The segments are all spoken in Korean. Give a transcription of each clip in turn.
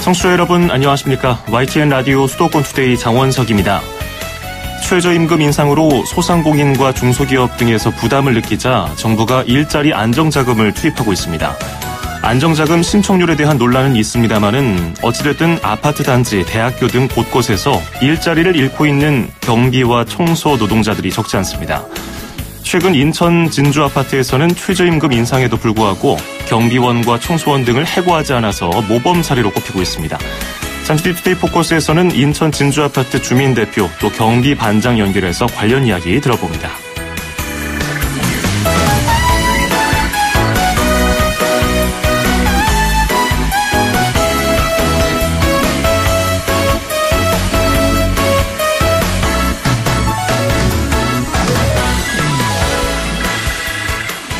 청취자 여러분 안녕하십니까. YTN 라디오 수도권 투데이 장원석입니다. 최저임금 인상으로 소상공인과 중소기업 등에서 부담을 느끼자 정부가 일자리 안정자금을 투입하고 있습니다. 안정자금 신청률에 대한 논란은 있습니다만은 어찌됐든 아파트 단지, 대학교 등 곳곳에서 일자리를 잃고 있는 경비와 청소 노동자들이 적지 않습니다. 최근 인천 진주 아파트에서는 최저임금 인상에도 불구하고 경비원과 청소원 등을 해고하지 않아서 모범 사례로 꼽히고 있습니다. 잠시 뒤 투데이 포커스에서는 인천 진주 아파트 주민 대표 또 경비 반장 연결해서 관련 이야기 들어봅니다.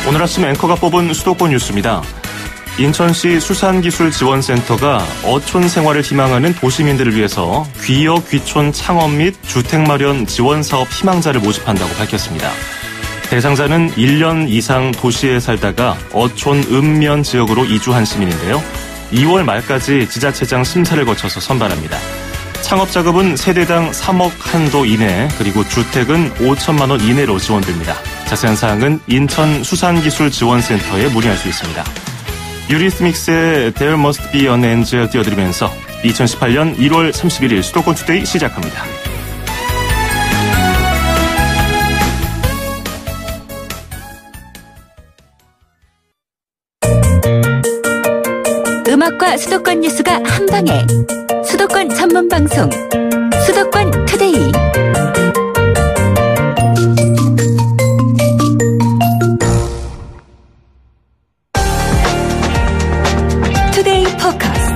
오늘 아침 앵커가 뽑은 수도권 뉴스입니다. 인천시 수산기술지원센터가 어촌 생활을 희망하는 도시민들을 위해서 귀여 귀촌 창업 및 주택마련 지원사업 희망자를 모집한다고 밝혔습니다. 대상자는 1년 이상 도시에 살다가 어촌 읍면 지역으로 이주한 시민인데요. 2월 말까지 지자체장 심사를 거쳐서 선발합니다. 창업자금은 세대당 3억 한도 이내, 그리고 주택은 5천만 원 이내로 지원됩니다. 자세한 사항은 인천 수산기술지원센터에 문의할 수 있습니다. 유리스믹스의 There Must Be an End 띄워드리면서 2018년 1월 31일 수도권 투데이 시작합니다. 음악과 수도권 뉴스가 한방에 수도권 전문 방송 수도권 투데이. 투데이 포커스.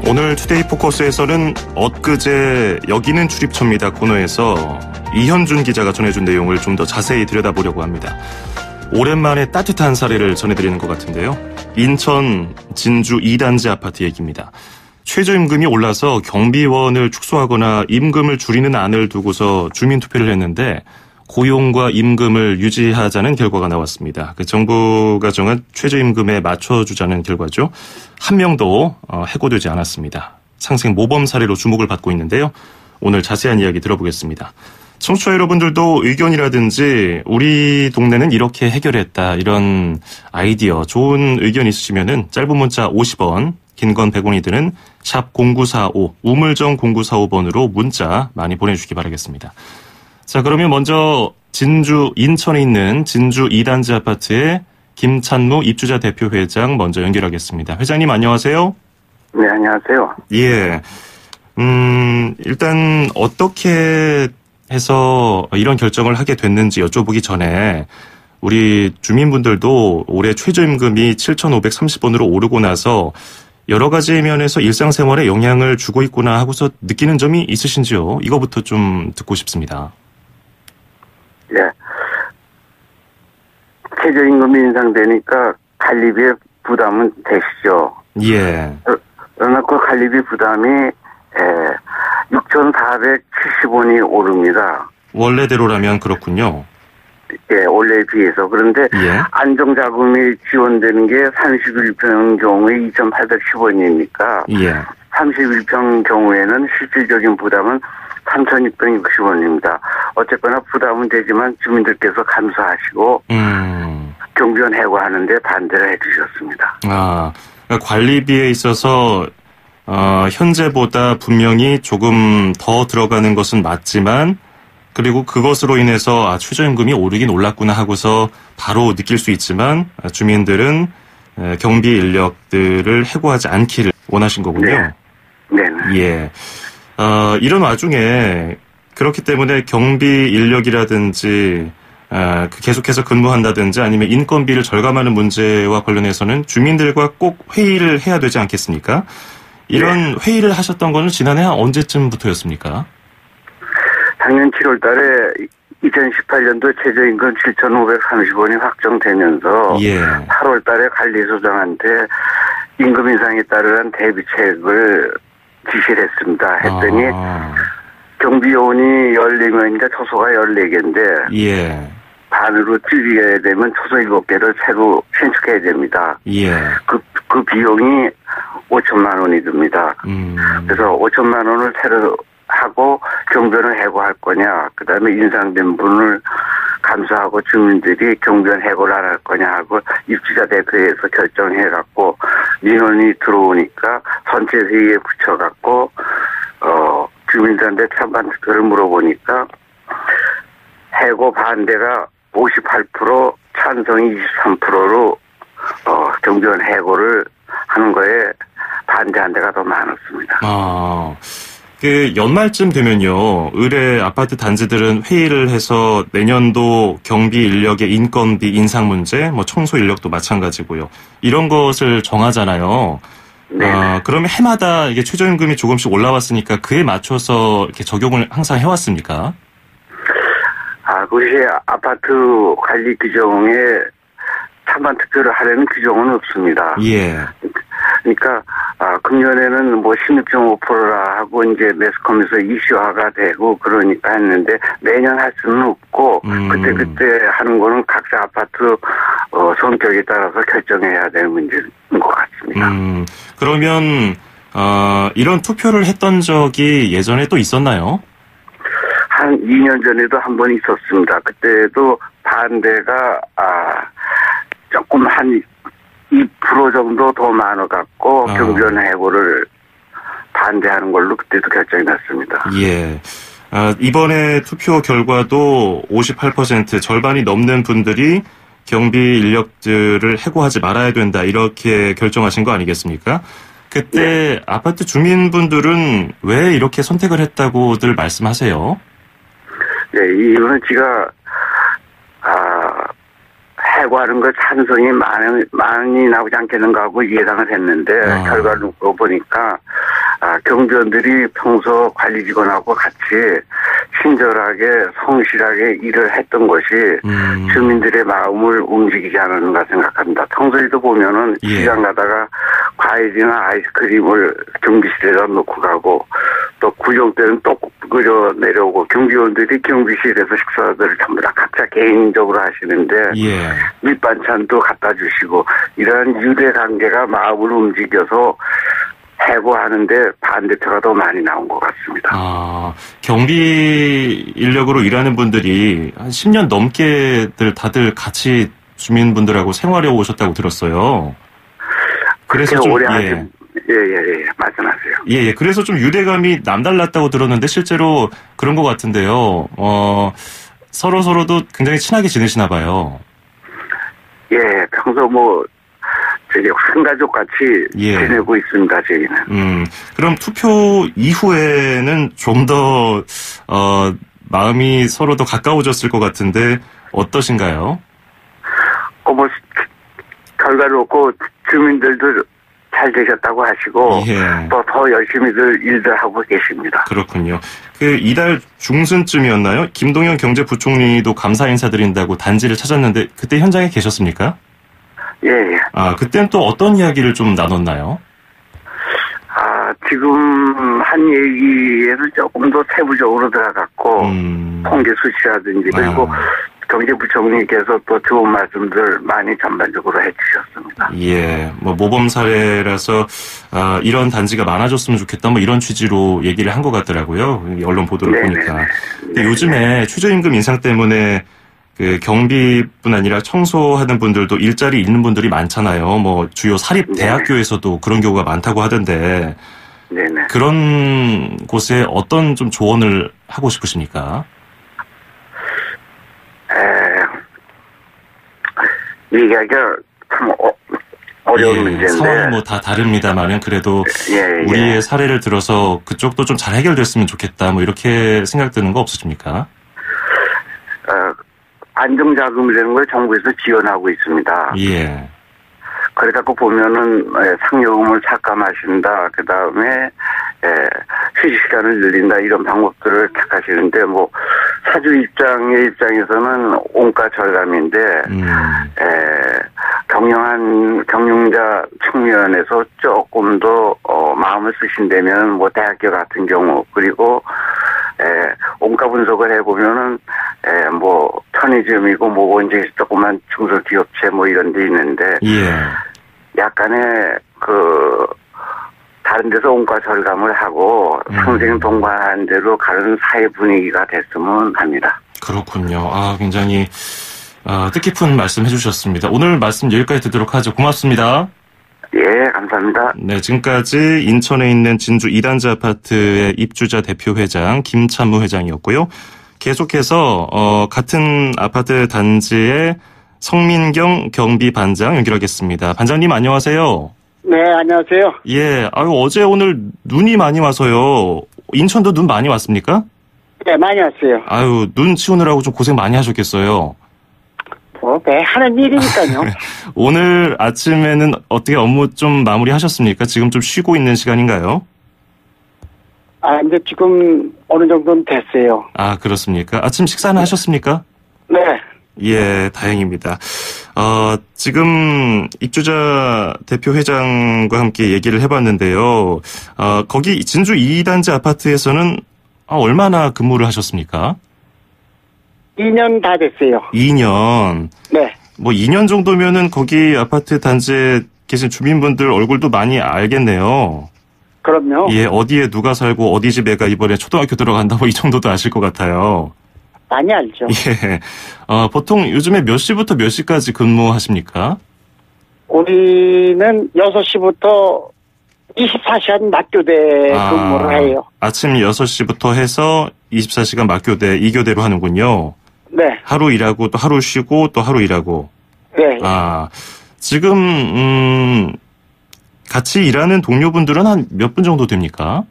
오늘 투데이 포커스에서는 엊그제 여기는 출입처입니다 코너에서 이현준 기자가 전해준 내용을 좀 더 자세히 들여다보려고 합니다. 오랜만에 따뜻한 사례를 전해드리는 것 같은데요. 인천 진주 2단지 아파트 얘기입니다. 최저임금이 올라서 경비원을 축소하거나 임금을 줄이는 안을 두고서 주민투표를 했는데 고용과 임금을 유지하자는 결과가 나왔습니다. 정부가 정한 최저임금에 맞춰주자는 결과죠. 한 명도 해고되지 않았습니다. 상생 모범 사례로 주목을 받고 있는데요. 오늘 자세한 이야기 들어보겠습니다. 청취자 여러분들도 의견이라든지 우리 동네는 이렇게 해결했다, 이런 아이디어, 좋은 의견 있으시면은 짧은 문자 50원, 긴 건 100원이 드는 샵 0945, 우물정 0945번으로 문자 많이 보내주시기 바라겠습니다. 자, 그러면 먼저 인천에 있는 진주 2단지 아파트의 김찬무 입주자 대표 회장 먼저 연결하겠습니다. 회장님 안녕하세요. 네, 안녕하세요. 예. 일단 어떻게 해서 이런 결정을 하게 됐는지 여쭤보기 전에 우리 주민분들도 올해 최저임금이 7,530원으로 오르고 나서 여러 가지 면에서 일상생활에 영향을 주고 있구나 하고서 느끼는 점이 있으신지요? 이거부터 좀 듣고 싶습니다. 예. 최저임금이 인상되니까 관리비의 부담은 되시죠. 예. 그러나 그 관리비 부담이 6,470원이 오릅니다. 원래대로라면 그렇군요. 예, 원래에 비해서. 그런데 예. 안정자금이 지원되는 게 31평 경우에 2,810원이니까 예. 31평 경우에는 실질적인 부담은 3,660원입니다. 어쨌거나 부담은 되지만 주민들께서 감수하시고 경비원 해고하는데 반대를 해주셨습니다. 아, 그러니까 관리비에 있어서 현재보다 분명히 조금 더 들어가는 것은 맞지만 그리고 그것으로 인해서 최저임금이 오르긴 올랐구나 하고서 바로 느낄 수 있지만 주민들은 경비 인력들을 해고하지 않기를 원하신 거군요. 네. 예. 이런 와중에 그렇기 때문에 경비 인력이라든지 계속해서 근무한다든지 아니면 인건비를 절감하는 문제와 관련해서는 주민들과 꼭 회의를 해야 되지 않겠습니까? 이런 회의를 하셨던 거는 지난해 언제쯤부터였습니까? 작년 7월 달에 2018년도 최저임금 7,530원이 확정되면서 예. 8월 달에 관리소장한테 임금 인상에 따른 대비책을 지시를 했습니다. 했더니 경비요원이 14명인가 초소가 14개인데 예. 반으로 줄여야 되면 초소 7개를 새로 신축해야 됩니다. 예. 그 그 비용이 5천만 원이 듭니다. 그래서 5천만 원을 새로 하고 경비원을 해고할 거냐, 그 다음에 인상된 분을 감사하고 주민들이 경비원 해고를 안 할 거냐 하고 입주자 대표에서 결정해갖고 민원이 들어오니까 전체회의에 붙여갖고 주민들한테 찬반 투표를 물어보니까 해고 반대가 58%, 찬성이 23%로 경비원 해고를 하는 거에 반대한 데가 더 많았습니다. 그 연말쯤 되면요, 의뢰 아파트 단지들은 회의를 해서 내년도 경비 인력의 인건비 인상 문제, 뭐 청소 인력도 마찬가지고요. 이런 것을 정하잖아요. 네. 그러면 해마다 이게 최저임금이 조금씩 올라왔으니까 그에 맞춰서 이렇게 적용을 항상 해왔습니까? 그것이 아파트 관리 규정에 찬반 투표를 하려는 규정은 없습니다. 예. 그러니까 금년에는 뭐 16.5%라 하고 이제 매스컴에서 이슈화가 되고 그러니까 했는데 매년 할 수는 없고 그때 하는 거는 각자 아파트 성격에 따라서 결정해야 될 문제인 것 같습니다. 그러면 이런 투표를 했던 적이 예전에 또 있었나요? 한 2년 전에도 한 번 있었습니다. 그때도 반대가 조금 한 2% 정도 더 많아갖고 경비원 해고를 반대하는 걸로 그때도 결정이 났습니다. 예. 이번에 투표 결과도 58% 절반이 넘는 분들이 경비 인력들을 해고하지 말아야 된다 이렇게 결정하신 거 아니겠습니까? 그때 네. 아파트 주민분들은 왜 이렇게 선택을 했다고들 말씀하세요? 네, 이유는 제가 해고하는 거 찬성이 많이 나오지 않겠는가 하고 예상을 했는데 결과를 보니까 경비원들이 평소 관리 직원하고 같이 친절하게 성실하게 일을 했던 것이 주민들의 마음을 움직이지 않았는가 생각합니다. 평소에도 보면은 시장 가다가 과일이나 아이스크림을 경비실에다 놓고 가고 또 구정 때는 또 끓여 내려오고 경비원들이 경비실에서 식사들을 전부 다 각자 개인적으로 하시는데 밑반찬도 갖다 주시고 이런 유대 관계가 마음을 움직여서 해고하는데 반대표가 더 많이 나온 것 같습니다. 경비 인력으로 일하는 분들이 한 10년 넘게들 다들 같이 주민분들하고 생활해 오셨다고 들었어요. 그래서 좀 말씀하세요. 예. 그래서 좀 유대감이 남달랐다고 들었는데 실제로 그런 것 같은데요. 서로도 굉장히 친하게 지내시나 봐요. 예, 평소 되게 한 가족 같이 지내고 있습니다, 저희는. 그럼 투표 이후에는 좀 더, 마음이 서로 더 가까워졌을 것 같은데, 어떠신가요? 결과를 놓고 주민들도 잘 되셨다고 하시고, 또 더 열심히들 일들 하고 계십니다. 그렇군요. 이달 중순쯤이었나요? 김동연 경제부총리도 감사 인사드린다고 단지를 찾았는데, 그때 현장에 계셨습니까? 예. 그땐 또 어떤 이야기를 좀 나눴나요? 지금 한 얘기에도 조금 더 세부적으로 들어갔고, 통계 수치라든지, 그리고 경제부총리께서 또 좋은 말씀들 많이 전반적으로 해주셨습니다. 예, 모범 사례라서, 이런 단지가 많아졌으면 좋겠다, 이런 취지로 얘기를 한 것 같더라고요. 언론 보도를 보니까. 근데 요즘에 최저임금 인상 때문에 경비뿐 아니라 청소하는 분들도 일자리 잃는 분들이 많잖아요. 주요 사립 대학교에서도 그런 경우가 많다고 하던데. 네네. 그런 곳에 어떤 좀 조언을 하고 싶으십니까? 얘기하기가 참 어려운 문제인데. 상황은 다 다릅니다만은 그래도 우리의 사례를 들어서 그쪽도 좀 잘 해결됐으면 좋겠다. 이렇게 생각드는 거 없으십니까? 안정자금이라는 걸 정부에서 지원하고 있습니다. 예. 그래 갖고 보면은 상여금을 삭감하신다. 그 다음에 휴식 시간을 늘린다. 이런 방법들을 택하시는데 사주 입장에서는 원가 절감인데 경영자 측면에서 조금 더 마음을 쓰신다면 대학교 같은 경우 그리고 원가 분석을 해보면은 편의점이고 이제 조그만 중소기업체 이런 데 있는데 약간의 다른 데서 온과 절감을 하고 상생 동반한 대로 가는 사회 분위기가 됐으면 합니다. 그렇군요. 굉장히 뜻깊은 말씀 해주셨습니다. 오늘 말씀 여기까지 듣도록 하죠. 고맙습니다. 예, 감사합니다. 네, 지금까지 인천에 있는 진주 2단지 아파트의 입주자 대표회장 김찬무 회장이었고요. 계속해서 같은 아파트 단지의 성민경 경비반장 연결하겠습니다. 반장님 안녕하세요. 네, 안녕하세요. 예, 어제 오늘 눈이 많이 와서요. 인천도 눈 많이 왔습니까? 네, 많이 왔어요. 눈 치우느라고 좀 고생 많이 하셨겠어요. 네, 하는 일이니까요. 오늘 아침에는 어떻게 업무 좀 마무리하셨습니까? 지금 좀 쉬고 있는 시간인가요? 이제 지금 어느 정도는 됐어요. 그렇습니까? 아침 식사는 하셨습니까? 네. 예, 다행입니다. 지금 입주자 대표 회장과 함께 얘기를 해봤는데요. 거기 진주 2단지 아파트에서는 얼마나 근무를 하셨습니까? 2년 다 됐어요. 2년. 네. 2년 정도면은 거기 아파트 단지에 계신 주민분들 얼굴도 많이 알겠네요. 그럼요. 예, 어디에 누가 살고 어디 집 애가 이번에 초등학교 들어간다 이 정도도 아실 것 같아요. 많이 알죠. 예. 보통 요즘에 몇 시부터 몇 시까지 근무하십니까? 우리는 6시부터 24시간 맞교대 근무를 해요. 아침 6시부터 해서 24시간 맞교대 2교대로 하는군요. 네. 하루 일하고 또 하루 쉬고 또 하루 일하고. 네. 지금 같이 일하는 동료분들은 한 몇 분 정도 됩니까?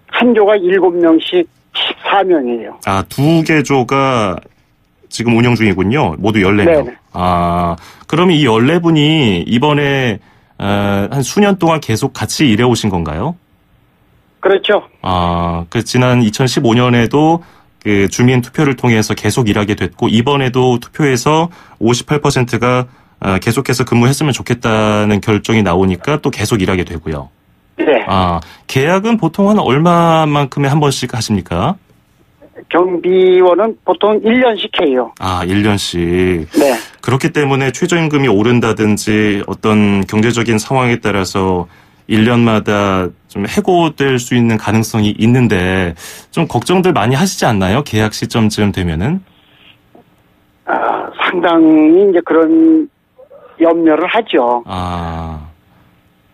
한 조가 7명씩 14명이에요. 두 개 조가 지금 운영 중이군요. 모두 14명. 네네. 그러면 이 14분이 이번에 한 수년 동안 계속 같이 일해오신 건가요? 그렇죠. 지난 2015년에도 그 주민 투표를 통해서 계속 일하게 됐고, 이번에도 투표에서 58%가 계속해서 근무했으면 좋겠다는 결정이 나오니까 또 계속 일하게 되고요. 네. 계약은 보통 한 얼마만큼에 한 번씩 하십니까? 경비원은 보통 1년씩 해요. 1년씩. 네. 그렇기 때문에 최저임금이 오른다든지 어떤 경제적인 상황에 따라서 1년마다 좀 해고될 수 있는 가능성이 있는데 좀 걱정들 많이 하시지 않나요? 계약 시점쯤 되면은? 상당히 이제 그런 염려를 하죠.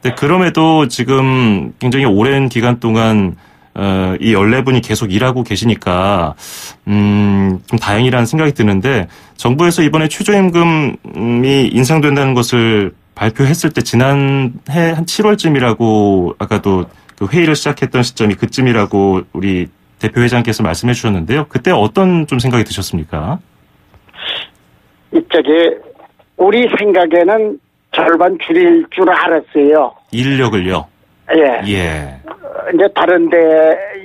근데 그럼에도 지금 굉장히 오랜 기간 동안 이 14분이 계속 일하고 계시니까 좀 다행이라는 생각이 드는데, 정부에서 이번에 최저임금이 인상된다는 것을 발표했을 때 지난해 한 7월쯤이라고 아까도 그 회의를 시작했던 시점이 그쯤이라고 우리 대표 회장께서 말씀해 주셨는데요. 그때 어떤 좀 생각이 드셨습니까? 우리 생각에는 절반 줄일 줄 알았어요. 인력을요? 예. 이제 다른 데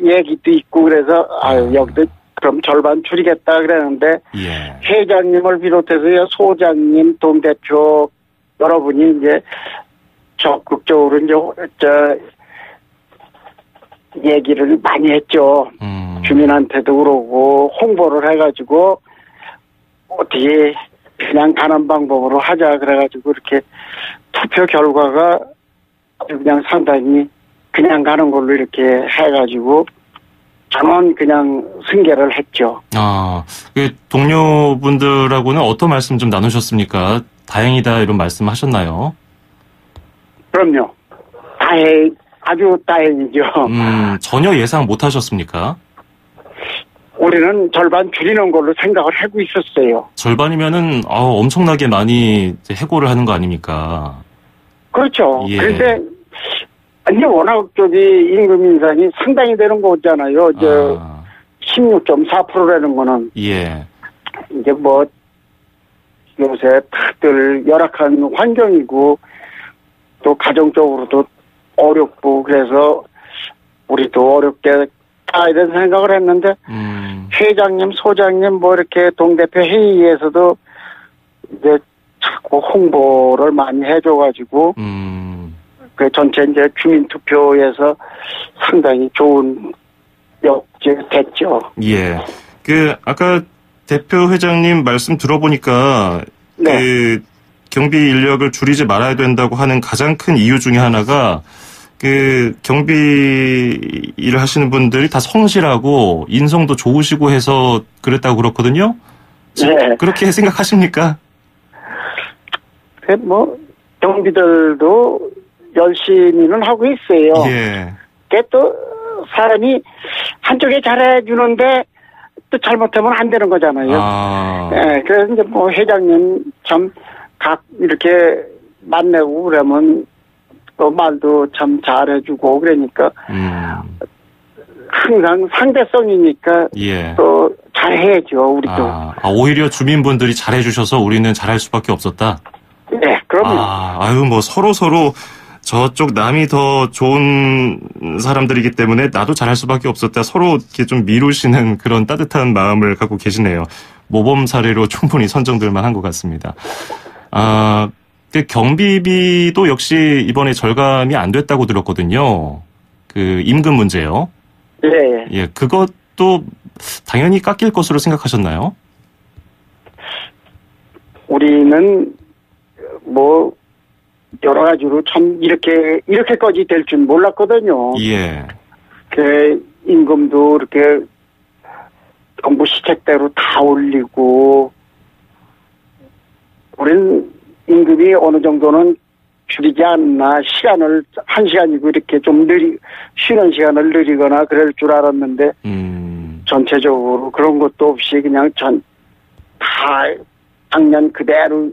얘기도 있고 그래서 여기도 그럼 절반 줄이겠다 그랬는데, 예. 회장님을 비롯해서요, 소장님, 동대표 여러분이 이제 적극적으로 이제 얘기를 많이 했죠. 주민한테도 그러고 홍보를 해가지고 어떻게 그냥 가는 방법으로 하자 그래가지고 이렇게 투표 결과가 그냥 상당히 그냥 가는 걸로 이렇게 해가지고 저는 그냥 승계를 했죠. 그 동료분들하고는 어떤 말씀 좀 나누셨습니까? 다행이다 이런 말씀 하셨나요? 그럼요. 아주 다행이죠. 전혀 예상 못 하셨습니까? 우리는 절반 줄이는 걸로 생각을 하고 있었어요. 절반이면은 엄청나게 많이 해고를 하는 거 아닙니까? 그렇죠. 예. 그런데 이제 워낙 임금 인상이 상당히 되는 거잖아요. 16.4%라는 거는. 예. 이제 요새 다들 열악한 환경이고 또 가정적으로도 어렵고 그래서 우리도 어렵게 이런 생각을 했는데, 회장님, 소장님 이렇게 동대표 회의에서도 이제 자꾸 홍보를 많이 해줘가지고 그 전체 이제 주민투표에서 상당히 좋은 역지가 됐죠. 예. 아까 대표 회장님 말씀 들어보니까 네. 경비 인력을 줄이지 말아야 된다고 하는 가장 큰 이유 중에 하나가 그 경비 일을 하시는 분들이 다 성실하고 인성도 좋으시고 해서 그랬다고 그렇거든요. 네. 그렇게 생각하십니까? 뭐 경비들도 열심히는 하고 있어요. 예. 그게 또 사람이 한쪽에 잘해주는데 또 잘못하면 안 되는 거잖아요. 예, 그래서 이제 뭐 회장님 참 각 이렇게 만나고 그러면 또 말도 참 잘해주고 그러니까 항상 상대성이니까 예. 또 잘해야죠 우리도. 오히려 주민분들이 잘해주셔서 우리는 잘할 수밖에 없었다. 네, 그럼요. 아유 뭐 서로 저쪽 남이 더 좋은 사람들이기 때문에 나도 잘할 수밖에 없었다. 서로 이렇게 좀 미루시는 그런 따뜻한 마음을 갖고 계시네요. 모범 사례로 충분히 선정될 만한 것 같습니다. 경비비도 역시 이번에 절감이 안 됐다고 들었거든요. 그 임금 문제요. 네. 예, 그것도 당연히 깎일 것으로 생각하셨나요? 우리는 뭐 여러 가지로 참 이렇게까지 될 줄 몰랐거든요. 예. 그 임금도 이렇게 정부 시책대로 다 올리고 우리는 임금이 어느 정도는 줄이지 않나 시간을 1시간이고 이렇게 좀 쉬는 시간을 늘리거나 그럴 줄 알았는데 전체적으로 그런 것도 없이 그냥 다 작년 그대로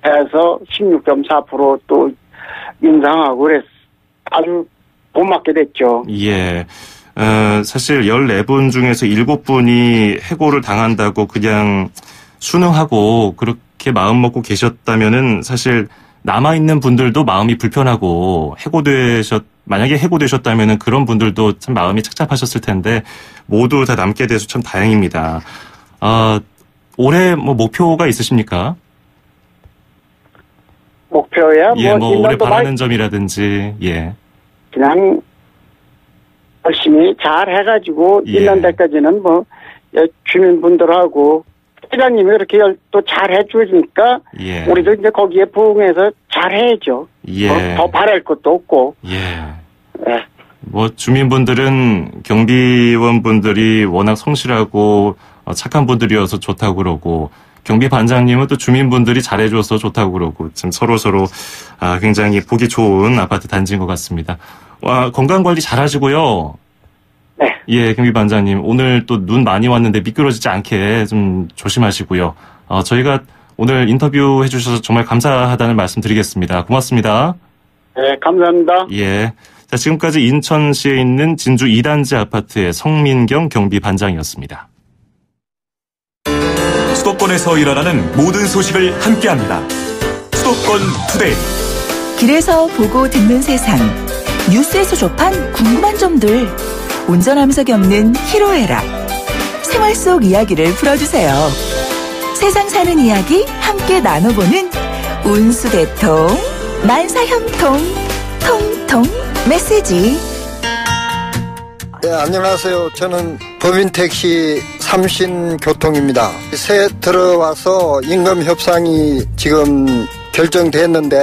해서 16.4% 또 인상하고 그래서 아주 고맙게 됐죠. 예. 사실 14분 중에서 7분이 해고를 당한다고 그냥 순응하고 그렇게 마음 먹고 계셨다면은 사실 남아있는 분들도 마음이 불편하고 만약에 해고되셨다면은 그런 분들도 참 마음이 착잡하셨을 텐데 모두 다 남게 돼서 참 다행입니다. 올해 뭐 목표가 있으십니까? 목표야? 예, 뭐 올해 바라는 점이라든지, 예. 그냥 열심히 잘 해가지고 예. 1년 때까지는 뭐 주민분들하고 회장님이 그렇게 또 잘 해주니까 예. 우리도 이제 거기에 부응해서 잘 해야죠. 예. 더 바랄 것도 없고. 예. 예. 뭐 주민분들은 경비원분들이 워낙 성실하고 착한 분들이어서 좋다고 그러고 경비반장님은 또 주민분들이 잘해줘서 좋다고 그러고 참 서로 굉장히 보기 좋은 아파트 단지인 것 같습니다. 건강관리 잘하시고요. 네. 예, 경비반장님 오늘 또 눈 많이 왔는데 미끄러지지 않게 좀 조심하시고요. 저희가 오늘 인터뷰 해주셔서 정말 감사하다는 말씀 드리겠습니다. 고맙습니다. 네, 감사합니다. 예. 자, 지금까지 인천시에 있는 진주 2단지 아파트의 성민경 경비반장이었습니다. 수도권에서 일어나는 모든 소식을 함께합니다. 수도권 투데이. 길에서 보고 듣는 세상. 뉴스에서 접한 궁금한 점들. 운전하면서 겪는 희로애락. 생활 속 이야기를 풀어주세요. 세상 사는 이야기 함께 나눠보는 운수대통 만사형통 통통 메시지. 네, 안녕하세요. 저는 법인택시 삼신교통입니다. 새해 들어와서 임금 협상이 지금 결정됐는데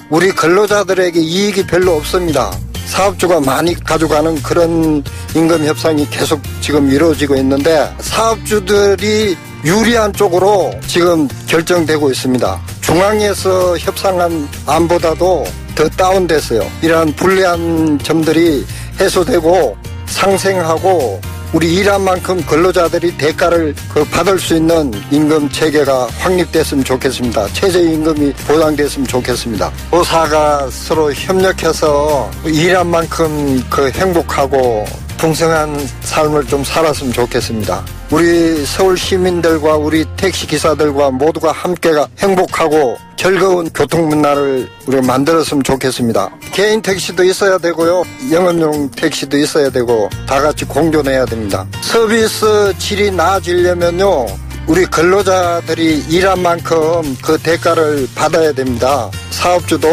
우리 근로자들에게 이익이 별로 없습니다. 사업주가 많이 가져가는 그런 임금 협상이 계속 지금 이루어지고 있는데 사업주들이 유리한 쪽으로 지금 결정되고 있습니다. 중앙에서 협상한 안보다도 더 다운됐어요. 이러한 불리한 점들이 해소되고 상생하고 우리 일한 만큼 근로자들이 대가를 받을 수 있는 임금 체계가 확립됐으면 좋겠습니다. 최저임금이 보장됐으면 좋겠습니다. 노사가 서로 협력해서 일한 만큼 행복하고 풍성한 삶을 좀 살았으면 좋겠습니다. 우리 서울 시민들과 우리 택시기사들과 모두가 함께가 행복하고 즐거운 교통 문화를 우리가 만들었으면 좋겠습니다. 개인 택시도 있어야 되고요. 영업용 택시도 있어야 되고 다 같이 공존해야 됩니다. 서비스 질이 나아지려면요. 우리 근로자들이 일한 만큼 그 대가를 받아야 됩니다. 사업주도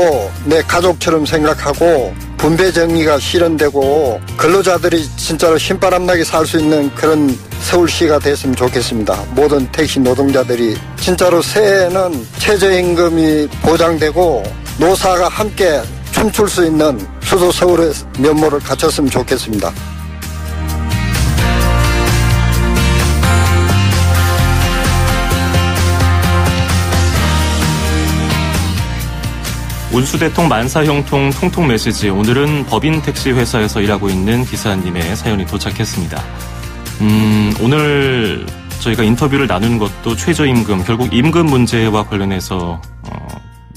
내 가족처럼 생각하고 분배 정리가 실현되고 근로자들이 진짜로 신바람나게 살 수 있는 그런 서울시가 됐으면 좋겠습니다. 모든 택시 노동자들이 진짜로 새해에는 최저임금이 보장되고 노사가 함께 춤출 수 있는 수도 서울의 면모를 갖췄으면 좋겠습니다. 운수대통 만사형통 통통 메시지. 오늘은 법인 택시 회사에서 일하고 있는 기사님의 사연이 도착했습니다. 오늘 저희가 인터뷰를 나눈 것도 최저임금, 결국 임금 문제와 관련해서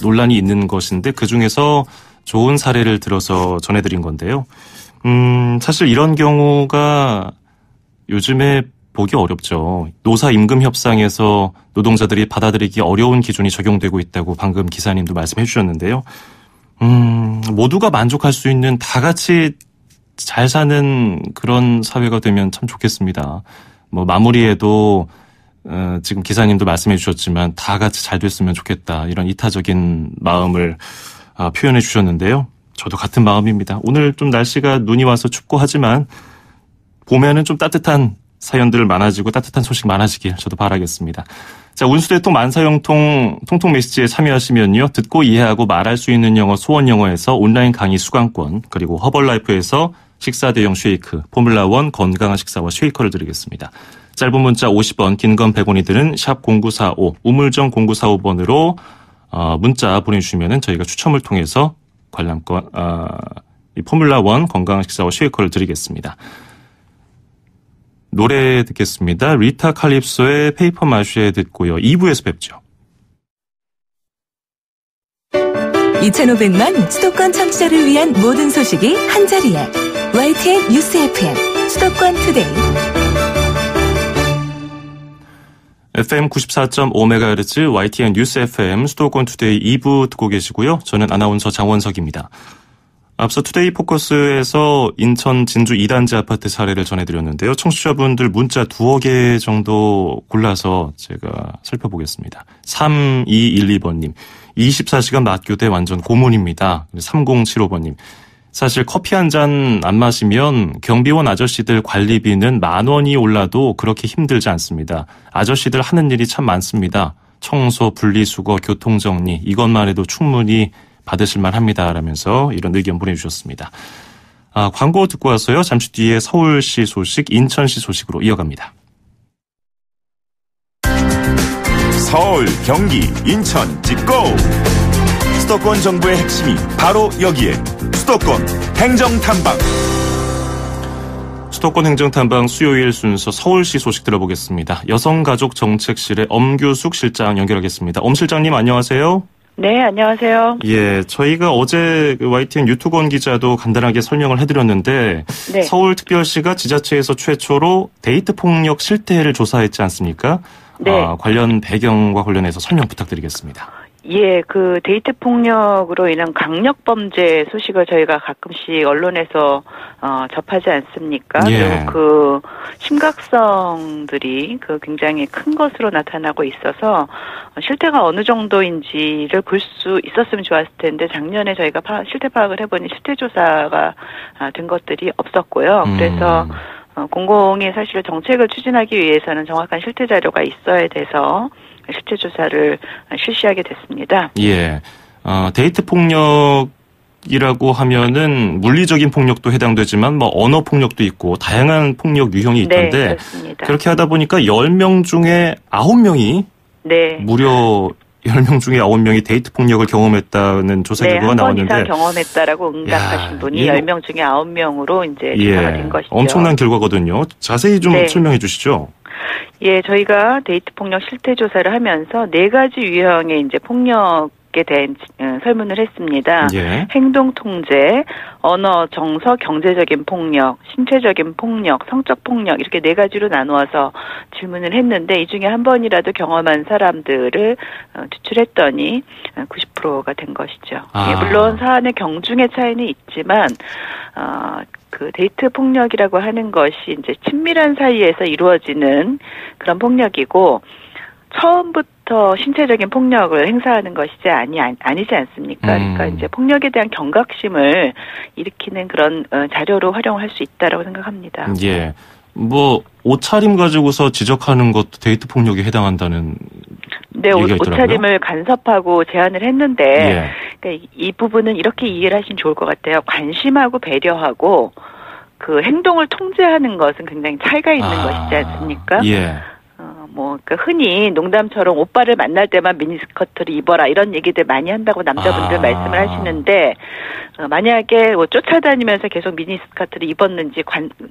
논란이 있는 것인데 그중에서 좋은 사례를 들어서 전해드린 건데요. 사실 이런 경우가 요즘에 보기 어렵죠. 노사 임금 협상에서 노동자들이 받아들이기 어려운 기준이 적용되고 있다고 방금 기사님도 말씀해 주셨는데요. 모두가 만족할 수 있는 다 같이 잘 사는 그런 사회가 되면 참 좋겠습니다. 뭐 마무리에도 지금 기사님도 말씀해 주셨지만 다 같이 잘 됐으면 좋겠다. 이런 이타적인 마음을 표현해 주셨는데요. 저도 같은 마음입니다. 오늘 좀 날씨가 눈이 와서 춥고 하지만 봄에는 좀 따뜻한 사연들 많아지고 따뜻한 소식 많아지길 저도 바라겠습니다. 자, 운수대통 만사형통 통통 메시지에 참여하시면요. 듣고 이해하고 말할 수 있는 영어 소원 영어에서 온라인 강의 수강권, 그리고 허벌라이프에서 식사 대용 쉐이크, 포뮬라1 건강한 식사와 쉐이커를 드리겠습니다. 짧은 문자 50원, 긴 건 100원이 드는 샵 0945, 우물정 0945번으로 문자 보내주시면 저희가 추첨을 통해서 관람권, 이 포뮬라1 건강한 식사와 쉐이커를 드리겠습니다. 노래 듣겠습니다. 리타 칼립소의 페이퍼 마쉐 듣고요. 2부에서 뵙죠. 2,500만 수도권 청취자를 위한 모든 소식이 한자리에 YTN 뉴스 FM 수도권 투데이. FM 94.5MHz YTN 뉴스 FM 수도권 투데이 2부 듣고 계시고요. 저는 아나운서 장원석입니다. 앞서 투데이 포커스에서 인천 진주 2단지 아파트 사례를 전해드렸는데요. 청취자분들 문자 2억 개 정도 골라서 제가 살펴보겠습니다. 3212번님. 24시간 맞교대 완전 고문입니다. 3075번님. 사실 커피 한 잔 안 마시면 경비원 아저씨들 관리비는 10,000원이 올라도 그렇게 힘들지 않습니다. 아저씨들 하는 일이 참 많습니다. 청소, 분리수거, 교통정리 이것만 해도 충분히 받으실만 합니다. 라면서 이런 의견 보내주셨습니다. 광고 듣고 와서요. 잠시 뒤에 서울시 소식, 인천시 소식으로 이어갑니다. 서울, 경기, 인천 찍고! 수도권 정부의 핵심이 바로 여기에 수도권 행정탐방. 수도권 행정탐방 수요일 순서 서울시 소식 들어보겠습니다. 여성가족정책실의 엄규숙 실장 연결하겠습니다. 엄 실장님 안녕하세요. 네, 안녕하세요. 예, 저희가 어제 YTN 유튜건 기자도 간단하게 설명을 해드렸는데 네. 서울특별시가 지자체에서 최초로 데이트 폭력 실태를 조사했지 않습니까? 네. 관련 배경과 관련해서 설명 부탁드리겠습니다. 예, 그 데이트 폭력으로 인한 강력 범죄 소식을 저희가 가끔씩 언론에서 접하지 않습니까? 예. 그리고 그 심각성들이 그 굉장히 큰 것으로 나타나고 있어서 실태가 어느 정도인지를 볼 수 있었으면 좋았을 텐데 작년에 저희가 실태 파악을 해보니 실태 조사가 된 것들이 없었고요. 그래서 공공이 사실 정책을 추진하기 위해서는 정확한 실태 자료가 있어야 돼서 실태 조사를 실시하게 됐습니다. 예, 데이트 폭력이라고 하면은 물리적인 폭력도 해당되지만 뭐 언어 폭력도 있고 다양한 폭력 유형이 있던데 네, 그렇습니다. 그렇게 하다 보니까 10명 중에 9명이 네. 무려 10명 중에 9명이 데이트 폭력을 경험했다는 조사 결과가 나왔는데 한 번 이상 경험했다라고 응답하신 분이 10명 중에 9명으로 이제 조사가 된 것이죠. 엄청난 결과거든요. 자세히 좀 설명해 주시죠. 예, 저희가 데이트 폭력 실태 조사를 하면서 4가지 유형의 이제 폭력에 대한 설문을 했습니다. 예. 행동 통제, 언어, 정서, 경제적인 폭력, 신체적인 폭력, 성적 폭력 이렇게 4가지로 나누어서 질문을 했는데 이 중에 한 번이라도 경험한 사람들을 추출했더니 90%가 된 것이죠. 예, 물론 사안의 경중의 차이는 있지만 그 데이트 폭력이라고 하는 것이 이제 친밀한 사이에서 이루어지는 그런 폭력이고 처음부터 처음부터 신체적인 폭력을 행사하는 것이지 아니지 않습니까? 그러니까 이제 폭력에 대한 경각심을 일으키는 그런 자료로 활용할 수 있다라고 생각합니다. 예. 뭐 옷차림 가지고서 지적하는 것도 데이트 폭력에 해당한다는 네, 얘기가 있더라고요. 옷차림을 간섭하고 제안을 했는데 예. 그러니까 이 부분은 이렇게 이해를 하시면 좋을 것 같아요. 관심하고 배려하고 그 행동을 통제하는 것은 굉장히 차이가 있는 것이지 않습니까? 예. 그러니까 흔히 농담처럼 오빠를 만날 때만 미니스커트를 입어라 이런 얘기들 많이 한다고 남자분들 말씀을 하시는데 만약에 뭐 쫓아다니면서 계속 미니스커트를 입었는지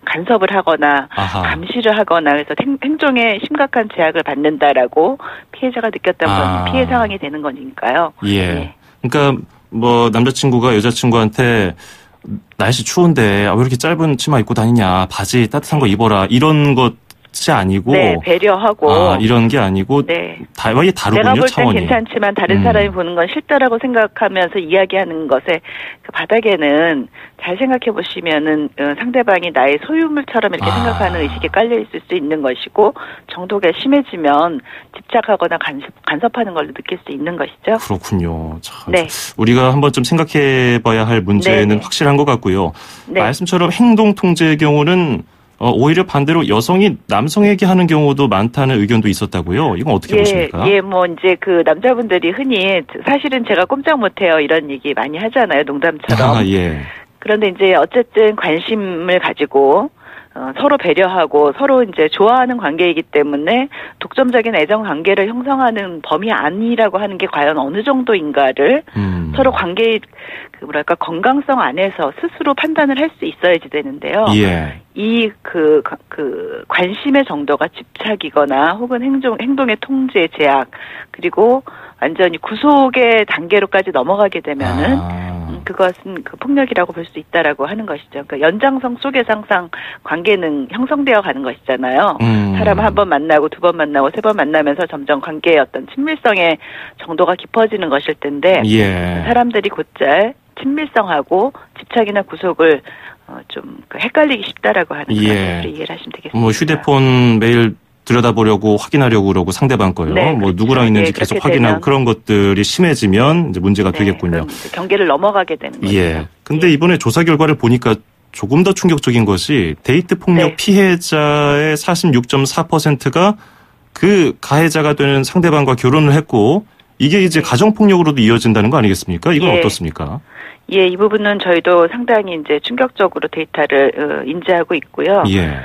간섭을 하거나 감시를 하거나 그래서 행동에 심각한 제약을 받는다라고 피해자가 느꼈다면 피해 상황이 되는 거니까요. 예. 네. 그러니까 뭐 남자친구가 여자친구한테 날씨 추운데 왜 이렇게 짧은 치마 입고 다니냐 바지 따뜻한 거 입어라 이런 것이 아니고 네, 배려하고 이런 게 아니고 네. 다르군요. 내가 볼 땐 차원이. 괜찮지만 다른 사람이 보는 건 싫다라고 생각하면서 이야기하는 것에 그 바닥에는 잘 생각해 보시면은 상대방이 나의 소유물처럼 이렇게 생각하는 의식이 깔려 있을 수 있는 것이고 정도가 심해지면 집착하거나 간섭하는 걸로 느낄 수 있는 것이죠. 그렇군요. 참, 네. 우리가 한번 좀 생각해봐야 할 문제는 네네. 확실한 것 같고요. 네. 말씀처럼 행동 통제의 경우는 오히려 반대로 여성이 남성에게 하는 경우도 많다는 의견도 있었다고요. 이건 어떻게 보십니까? 예, 뭐 이제 그 남자분들이 흔히 사실은 제가 꼼짝 못해요 이런 얘기 많이 하잖아요, 농담처럼. 예. 그런데 이제 어쨌든 관심을 가지고 서로 배려하고 서로 이제 좋아하는 관계이기 때문에 독점적인 애정 관계를 형성하는 범위 아니라고 하는 게 과연 어느 정도인가를 서로 관계의 건강성 안에서 스스로 판단을 할 수 있어야지 되는데요. 예. 이 관심의 정도가 집착이거나 혹은 행동의 통제 제약 그리고 완전히 구속의 단계로까지 넘어가게 되면은 그것은 그 폭력이라고 볼 수 있다라고 하는 것이죠. 그러니까 연장성 속에서 항상 관계는 형성되어 가는 것이잖아요. 사람 한 번 만나고 두 번 만나고 세 번 만나면서 점점 관계의 어떤 친밀성의 정도가 깊어지는 것일 텐데 예. 사람들이 곧잘 친밀성하고 집착이나 구속을 좀 헷갈리기 쉽다라고 하는 것으로 이해를 하시면 되겠습니다. 뭐 휴대폰 매일 들여다보려고 확인하려고 그러고 상대방 거요. 네, 뭐 그렇죠. 누구랑 있는지 계속 확인하고 그런 것들이 심해지면 이제 문제가 되겠군요. 경계를 넘어가게 되는 거죠. 예. 근데 이번에 조사 결과를 보니까 조금 더 충격적인 것이 데이트 폭력 피해자의 46.4%가 그 가해자가 되는 상대방과 결혼을 했고 이게 이제 가정 폭력으로도 이어진다는 거 아니겠습니까? 이건 어떻습니까? 예, 이 부분은 저희도 상당히 이제 충격적으로 데이터를 인지하고 있고요. 예.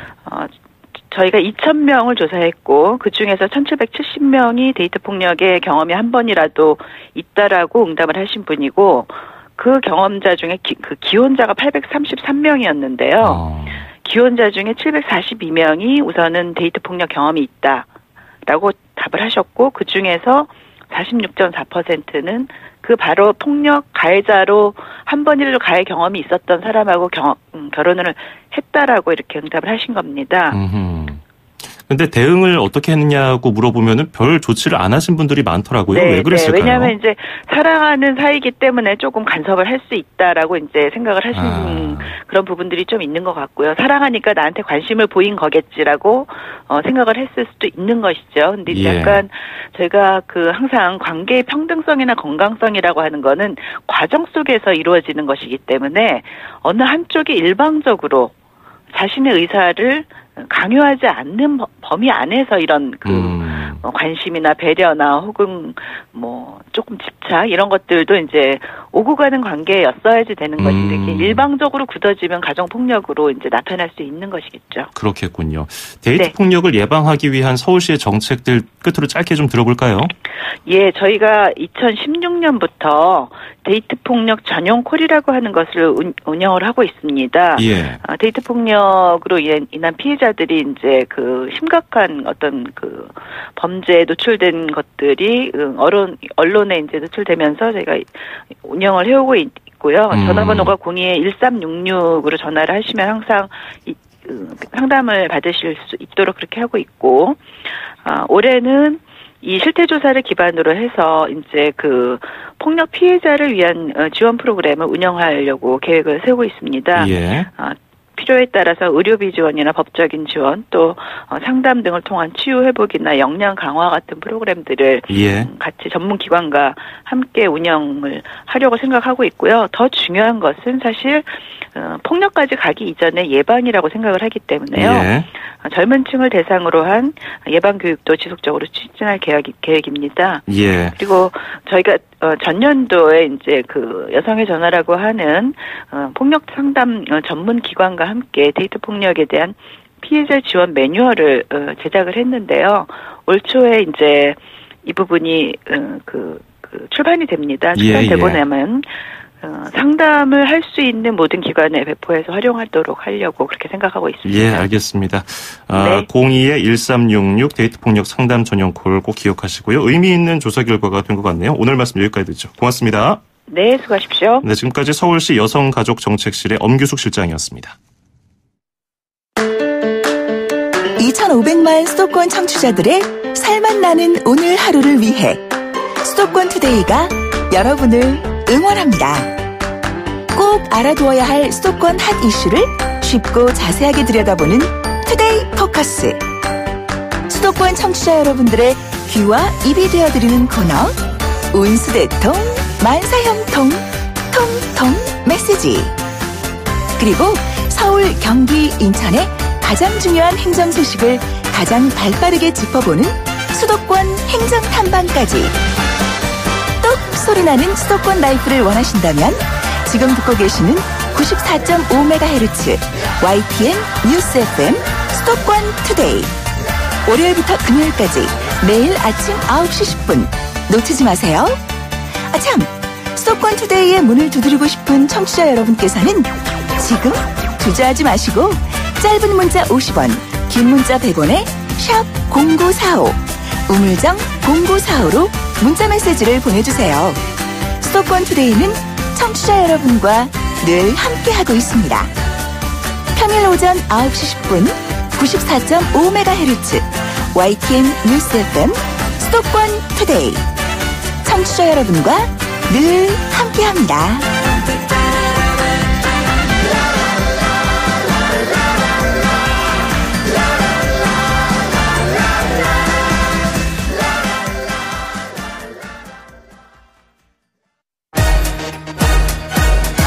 저희가 2,000명을 조사했고 그 중에서 1,770명이 데이트 폭력의 경험이 한 번이라도 있다라고 응답을 하신 분이고 그 경험자 중에 그 기혼자가 833명이었는데요. 기혼자 중에 742명이 우선은 데이트 폭력 경험이 있다라고 답을 하셨고 그 중에서 46.4%는 그 바로 폭력 가해자로 한 번이라도 가해 경험이 있었던 사람하고 결혼을 했다라고 이렇게 응답을 하신 겁니다. 근데 대응을 어떻게 했느냐고 물어보면은 별 조치를 안 하신 분들이 많더라고요. 네, 왜 그랬을까요? 네, 왜냐하면 이제 사랑하는 사이기 때문에 조금 간섭을 할 수 있다라고 이제 생각을 하시는 그런 부분들이 좀 있는 것 같고요. 사랑하니까 나한테 관심을 보인 거겠지라고 생각을 했을 수도 있는 것이죠. 근데 이제 약간 저희가 항상 관계의 평등성이나 건강성이라고 하는 거는 과정 속에서 이루어지는 것이기 때문에 어느 한쪽이 일방적으로 자신의 의사를 강요하지 않는 범위 안에서 이런 관심이나 배려나 혹은 뭐 조금 집착 이런 것들도 이제 오고 가는 관계였어야지 되는 것인데 이게 일방적으로 굳어지면 가정 폭력으로 이제 나타날 수 있는 것이겠죠. 그렇겠군요. 데이트 폭력을 예방하기 위한 서울시의 정책들 끝으로 짧게 좀 들어볼까요? 예, 저희가 2016년부터 데이트 폭력 전용 콜이라고 하는 것을 운영을 하고 있습니다. 예. 데이트 폭력으로 인한 피해자들이 이제 심각한 어떤 범죄에 노출된 것들이 언론에 이제 노출되면서 저희가 운영을 해오고 있고요. 전화번호가 02-1366으로 전화를 하시면 항상 상담을 받으실 수 있도록 그렇게 하고 있고, 올해는 이 실태조사를 기반으로 해서 이제 폭력 피해자를 위한 지원 프로그램을 운영하려고 계획을 세우고 있습니다. 예. 필요에 따라서 의료비 지원이나 법적인 지원 또 상담 등을 통한 치유 회복이나 역량 강화 같은 프로그램들을 예. 같이 전문기관과 함께 운영을 하려고 생각하고 있고요. 더 중요한 것은 사실 폭력까지 가기 이전에 예방이라고 생각을 하기 때문에요. 예. 젊은 층을 대상으로 한 예방 교육도 지속적으로 추진할 계획입니다. 예. 그리고 저희가 전년도에 이제 그 여성의 전화라고 하는 폭력 상담 전문 기관과 함께 데이트 폭력에 대한 피해자 지원 매뉴얼을 제작을 했는데요. 올 초에 이제 이 부분이 출판이 됩니다. 출판되고 나면 상담을 할 수 있는 모든 기관에 배포해서 활용하도록 하려고 그렇게 생각하고 있습니다. 예, 알겠습니다. 네. 02-1366 데이트폭력 상담 전용 콜 꼭 기억하시고요. 의미 있는 조사 결과가 된 것 같네요. 오늘 말씀 여기까지 듣죠. 고맙습니다. 네, 수고하십시오. 네, 지금까지 서울시 여성가족정책실의 엄규숙 실장이었습니다. 2,500만 수도권 청취자들의 살맛 나는 오늘 하루를 위해 수도권 투데이가 여러분을 응원합니다. 꼭 알아두어야 할 수도권 핫 이슈를 쉽고 자세하게 들여다보는 투데이 포커스. 수도권 청취자 여러분들의 귀와 입이 되어드리는 코너 운수대통 만사형통 통통 메시지. 그리고 서울, 경기, 인천의 가장 중요한 행정 소식을 가장 발빠르게 짚어보는 수도권 행정 탐방까지. 똑 소리나는 수도권 라이프를 원하신다면 지금 듣고 계시는 94.5MHz YTN 뉴스 FM 수도권 투데이. 월요일부터 금요일까지 매일 아침 9시 10분 놓치지 마세요. 아참, 수도권 투데이의 문을 두드리고 싶은 청취자 여러분께서는 지금 주저하지 마시고 짧은 문자 50원, 긴 문자 100원에 샵 0945, 우물정 0945로 문자 메시지를 보내주세요. 수도권 투데이는 청취자 여러분과 늘 함께하고 있습니다. 평일 오전 9시 10분 94.5MHz YTN 뉴스 FM 수도권 투데이. 청취자 여러분과 늘 함께합니다.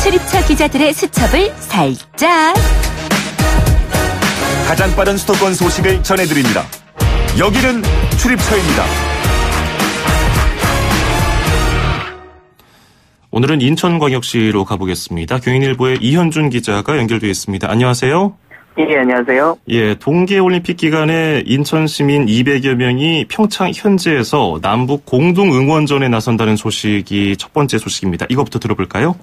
출입처 기자들의 수첩을 살짝. 가장 빠른 수도권 소식을 전해드립니다. 여기는 출입처입니다. 오늘은 인천광역시로 가보겠습니다. 경인일보의 이현준 기자가 연결되어 있습니다. 안녕하세요. 예, 안녕하세요. 예, 동계올림픽 기간에 인천 시민 200여 명이 평창 현지에서 남북 공동 응원전에 나선다는 소식이 첫 번째 소식입니다. 이것부터 들어볼까요?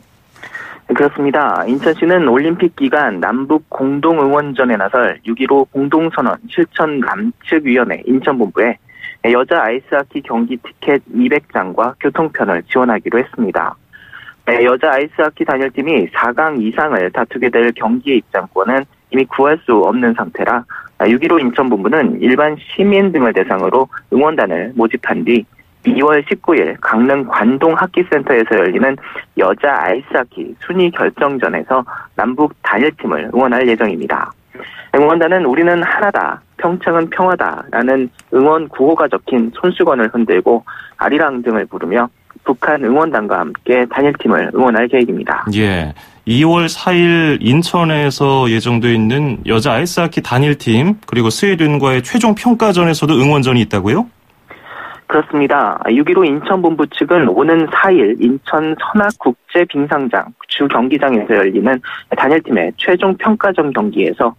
그렇습니다. 인천시는 올림픽 기간 남북 공동 응원전에 나설 6.15 공동선언 실천 남측위원회 인천본부에 여자 아이스하키 경기 티켓 200장과 교통편을 지원하기로 했습니다. 여자 아이스하키 단일팀이 4강 이상을 다투게 될 경기의 입장권은 이미 구할 수 없는 상태라 6.15 인천본부는 일반 시민 등을 대상으로 응원단을 모집한 뒤 2월 19일 강릉 관동하키센터에서 열리는 여자 아이스하키 순위 결정전에서 남북 단일팀을 응원할 예정입니다. 응원단은 우리는 하나다, 평창은 평화다라는 응원 구호가 적힌 손수건을 흔들고 아리랑 등을 부르며 북한 응원단과 함께 단일팀을 응원할 계획입니다. 예, 2월 4일 인천에서 예정되어 있는 여자 아이스하키 단일팀 그리고 스웨덴과의 최종 평가전에서도 응원전이 있다고요? 그렇습니다. 6.15 인천본부 측은 오는 4일 인천 선악국제빙상장 주 경기장에서 열리는 단일팀의 최종 평가전 경기에서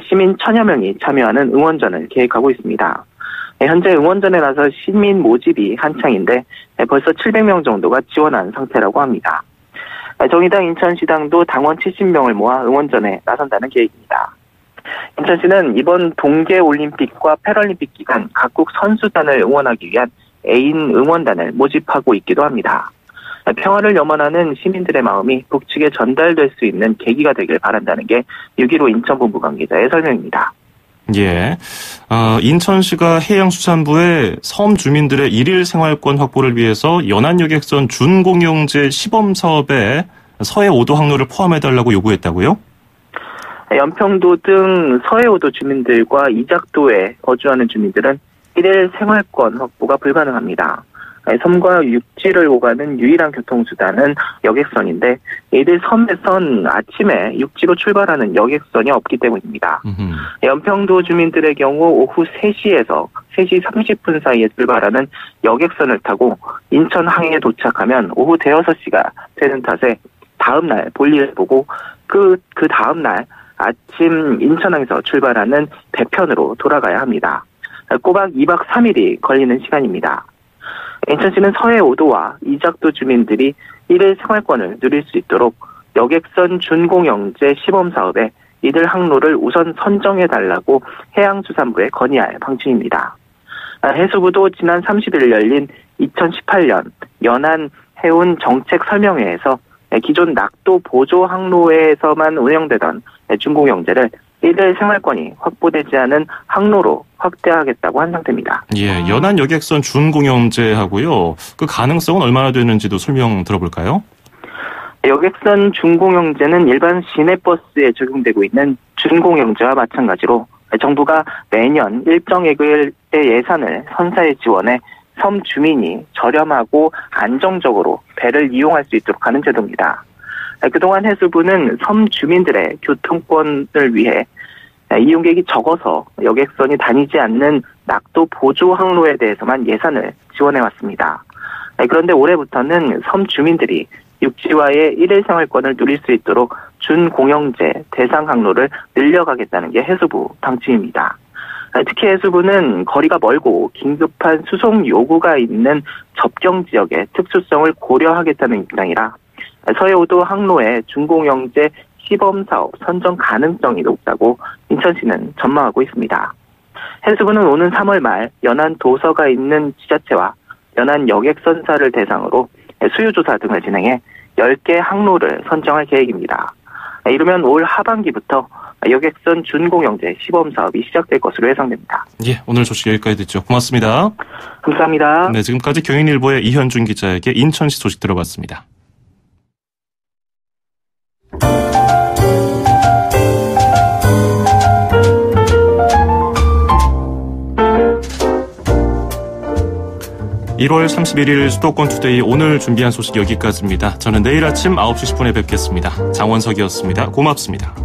시민 1,000여 명이 참여하는 응원전을 계획하고 있습니다. 현재 응원전에 나서 시민 모집이 한창인데 벌써 700명 정도가 지원한 상태라고 합니다. 정의당 인천시당도 당원 70명을 모아 응원전에 나선다는 계획입니다. 인천시는 이번 동계올림픽과 패럴림픽 기간 각국 선수단을 응원하기 위한 애인 응원단을 모집하고 있기도 합니다. 평화를 염원하는 시민들의 마음이 북측에 전달될 수 있는 계기가 되길 바란다는 게 6.15 인천본부 관계자의 설명입니다. 예, 인천시가 해양수산부에 섬 주민들의 일일 생활권 확보를 위해서 연안여객선 준공영제 시범사업에 서해 5도 항로를 포함해달라고 요구했다고요? 연평도 등 서해오도 주민들과 이작도에 거주하는 주민들은 일일 생활권 확보가 불가능합니다. 섬과 육지를 오가는 유일한 교통수단은 여객선인데 이들 섬에선 아침에 육지로 출발하는 여객선이 없기 때문입니다. 연평도 주민들의 경우 오후 3시에서 3시 30분 사이에 출발하는 여객선을 타고 인천항에 도착하면 오후 대여섯 시가 되는 탓에 다음날 볼일을 보고 그 다음날 아침 인천항에서 출발하는 배편으로 돌아가야 합니다. 꼬박 2박 3일이 걸리는 시간입니다. 인천시는 서해오도와 이작도 주민들이 일일 생활권을 누릴 수 있도록 여객선 준공영제 시범사업에 이들 항로를 우선 선정해달라고 해양수산부에 건의할 방침입니다. 해수부도 지난 30일 열린 2018년 연안 해운 정책 설명회에서 기존 낙도 보조 항로에서만 운영되던 준공영제를 이들 생활권이 확보되지 않은 항로로 확대하겠다고 한 상태입니다. 예, 연안 여객선 준공영제하고요. 그 가능성은 얼마나 되는지도 설명 들어볼까요? 여객선 준공영제는 일반 시내버스에 적용되고 있는 준공영제와 마찬가지로 정부가 매년 일정액의 예산을 선사에 지원해 섬 주민이 저렴하고 안정적으로 배를 이용할 수 있도록 하는 제도입니다. 그동안 해수부는 섬 주민들의 교통권을 위해 이용객이 적어서 여객선이 다니지 않는 낙도 보조 항로에 대해서만 예산을 지원해왔습니다. 그런데 올해부터는 섬 주민들이 육지와의 일일 생활권을 누릴 수 있도록 준공영제 대상 항로를 늘려가겠다는 게 해수부 방침입니다. 특히 해수부는 거리가 멀고 긴급한 수송 요구가 있는 접경 지역의 특수성을 고려하겠다는 입장이라 서해오도 항로의 준공영제 시범사업 선정 가능성이 높다고 인천시는 전망하고 있습니다. 해수부는 오는 3월 말 연안 도서가 있는 지자체와 연안 여객선사를 대상으로 수요조사 등을 진행해 10개 항로를 선정할 계획입니다. 이르면 올 하반기부터 여객선 준공영제 시범사업이 시작될 것으로 예상됩니다. 예, 오늘 소식 여기까지 듣죠. 고맙습니다. 감사합니다. 네, 지금까지 경인일보의 이현준 기자에게 인천시 소식 들어봤습니다. (1월 31일) 수도권 투데이 오늘 준비한 소식 여기까지입니다. 저는 내일 아침 9시 10분에 뵙겠습니다. 장원석이었습니다. 고맙습니다.